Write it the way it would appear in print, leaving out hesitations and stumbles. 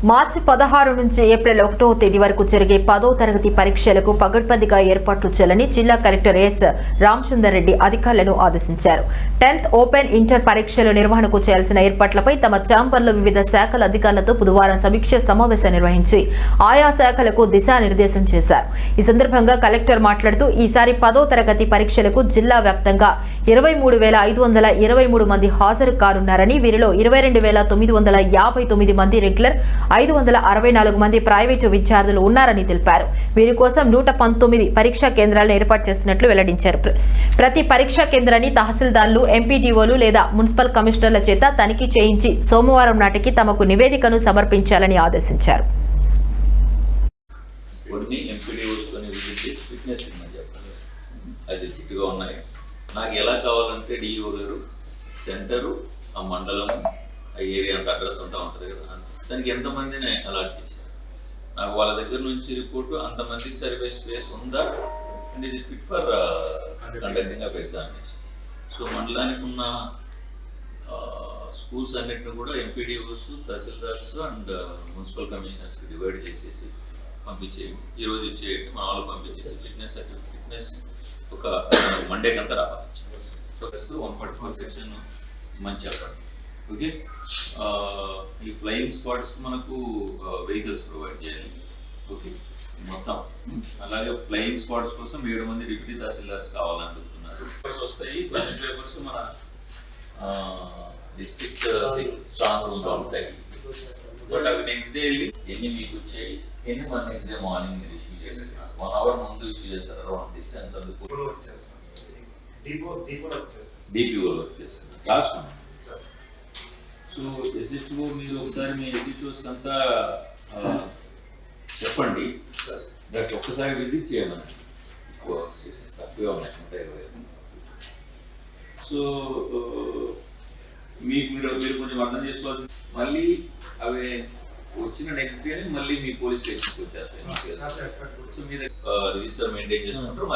మార్చి 16 నుంచి ఏప్రిల్ 1వ తేదీ వరకు జరిగే 10వ తరగతి పరీక్షలకు పగడ్బందీగా ఏర్పాట్లు చేయాలని జిల్లా కలెక్టర్ ఎస్ రామచందర్ రెడ్డి అధికారులను ఆదేశించారు. 10th ఓపెన్ ఇంటర్ పరీక్షల నిర్వహణకు చేయాల్సిన ఏర్పాట్లపై తమ ఛాంబర్లో వివిధ శాఖల అధికారులతో బుధవారం సమీక్ష సమావేశం నిర్వహించి ఆయా శాఖలకు దిశానిర్దేశం చేశారు. ఈ సందర్భంగా కలెక్టర్ మాట్లాడుతూ ఈసారి 10వ తరగతి పరీక్షలకు జిల్లా వ్యాప్తంగా 23,523 మంది హాజరు కానున్నారని, వీరిలో 22,959 మంది రెగ్యులర్, 564 మంది ప్రైవేటు విద్యార్థులు ఉన్నారని తెలిపారు. వీరి కోసం 119 పరీక్షా కేంద్రాలను ఏర్పాటు చేస్తున్నట్లు వెల్లడించారు. ప్రతి పరీక్షా కేంద్రాన్ని తహసీల్దార్లు, ఎంపీడీఓలు లేదా మున్సిపల్ కమిషనర్ల చేత తనిఖీ చేయించి సోమవారం నాటికి తమకు నివేదికను సమర్పించాలని ఆదేశించారు. నాకు ఎలా కావాలంటే డిఈఓ గారు సెంటరు, ఆ మండలం, ఆ ఏరియా అంటే అడ్రస్ అంతా ఉంటుంది కదా, దానికి ఎంతమందిని అలాట్ చేశారు. నాకు వాళ్ళ దగ్గర నుంచి రిపోర్టు అంతమందికి సరిపోయే స్పేస్ ఉందా and is it fit for conducting of examination. So మండలానికి ఉన్న స్కూల్స్ అన్నిటిని కూడా ఎంపీడీఓస్, తహసీల్దార్స్ అండ్ మున్సిపల్ కమిషనర్స్కి డివైడ్ చేసేసి పంపించేయండి. ఈరోజు ఇచ్చేయండి, మన వాళ్ళు పంపించేసి ఫిట్నెస్ ఒక మండే కంతా రావాలి. 144 సెక్షన్ మంచి చెప్పండి. ఓకే, ఈ ఫ్లయింగ్ స్క్వాడ్స్ మనకు వెహికల్స్ ప్రొవైడ్ చేయాలి. ఓకే మొత్తం. అలాగే ఫ్లయింగ్ స్క్వాడ్స్ కోసం 7 మంది డిప్యూటీ తహసీల్దార్స్ కావాలనుకుంటున్నారు. పేపర్స్ వస్తాయి, క్వశ్చన్ పేపర్స్ మన డిస్ట్రిక్ట్ స్ట్రాంగ్ రూమ్ లో ఉంటాయి. బట్ అవి నెక్స్ట్ డే ఎన్ని మీకు వచ్చాయి, ఎన్ని మన నెక్స్ట్ డే మార్నింగ్ మీరు ఇష్యూ చేస్తారు. 1 hour ముందు ఇష్యూ చేస్తారు. అరౌండ్ డిస్టెన్స్ అందుకు డిపిఓ వర్క్ చేస్తారు. Class room. సో ఎస్హెచ్ఓ మీరు ఒకసారి మీ ఎస్హెచ్ఓస్ అంతా చెప్పండి, దానికి ఒక్కసారి విజిట్ చేయమని. తక్కువగా ఉన్నాయి 120. సో మీరు కొంచెం అర్థం చేసుకోవాల్సి, మళ్ళీ అవి వచ్చిన నెక్స్ట్ డే మళ్ళీ మీ పోలీస్ స్టేషన్కి వచ్చేస్తాయి. సో మీరు రిజిస్టర్ మెయింటైన్ చేసుకుంటారు.